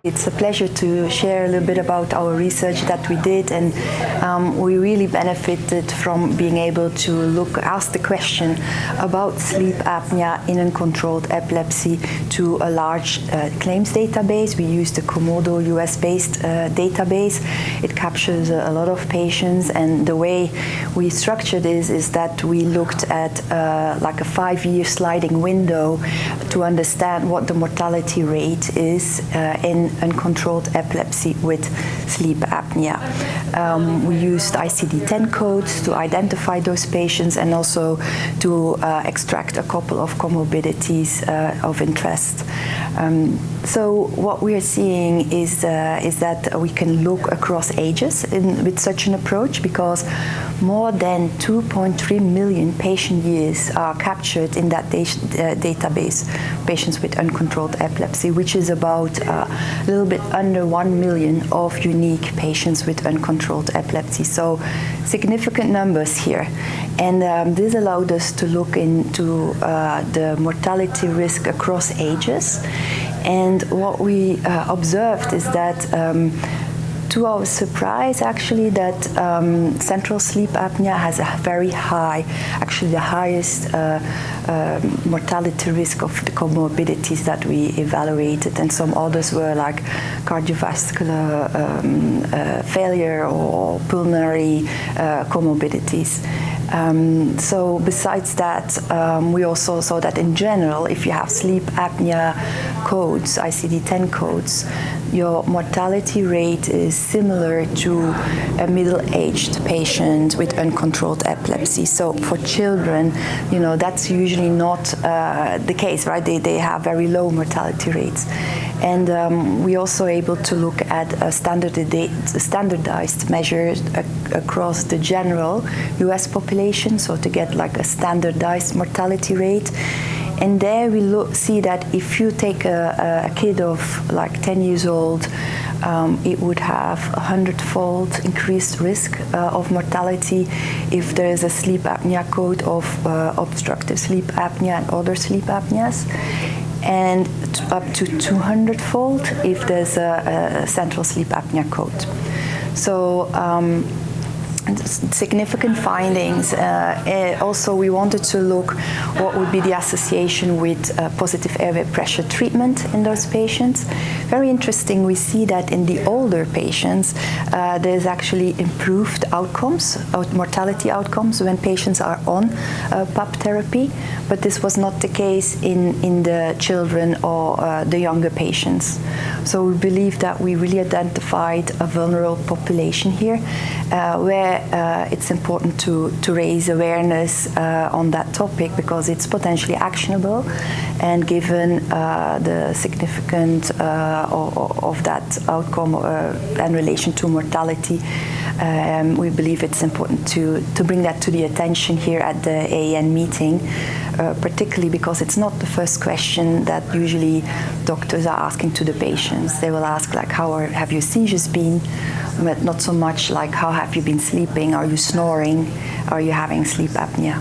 It's a pleasure to share a little bit about our research that we did, and we really benefited from being able to ask the question about sleep apnea in uncontrolled epilepsy to a large claims database. We used the Komodo US-based database. It captures a lot of patients, and the way we structured this is that we looked at like a 5-year sliding window to understand what the mortality rate is in uncontrolled epilepsy with sleep apnea. We used ICD-10 codes to identify those patients and also to extract a couple of comorbidities of interest. So what we are seeing is that we can look across ages with such an approach, because more than 2.3 million patient years are captured in that database, patients with uncontrolled epilepsy, which is about a little bit under 1 million of unique patients with uncontrolled epilepsy. So significant numbers here. And this allowed us to look into the mortality risk across ages. And what we observed is that, to our surprise, actually, that central sleep apnea has a very high, actually the highest mortality risk of the comorbidities that we evaluated, and some others were like cardiovascular failure or pulmonary comorbidities. So besides that, we also saw that in general, if you have sleep apnea codes, ICD-10 codes, your mortality rate is similar to a middle-aged patient with uncontrolled epilepsy. So for children, that's usually not the case, right? They have very low mortality rates. And we also able to look at standardized measures across the general US population, so to get like a standardized mortality rate. And there we see that if you take a kid of like 10 years old, it would have 100-fold increased risk of mortality if there is a sleep apnea code of obstructive sleep apnea and other sleep apneas, and up to 200-fold if there's a central sleep apnea code. So significant findings. Also, we wanted to look what would be the association with positive airway pressure treatment in those patients. Very interesting, we see that in the older patients, there's actually improved outcomes, mortality outcomes, when patients are on PAP therapy, but this was not the case in the children or the younger patients. So we believe that we really identified a vulnerable population here, where it's important to raise awareness on that topic, because it's potentially actionable, and given the significance of that outcome in relation to mortality, we believe it's important to bring that to the attention here at the AAN meeting, particularly because it's not the first question that usually doctors are asking to the patients. They will ask, like, how have your seizures been? But not so much like, how have you been sleeping? Are you snoring? Are you having sleep apnea?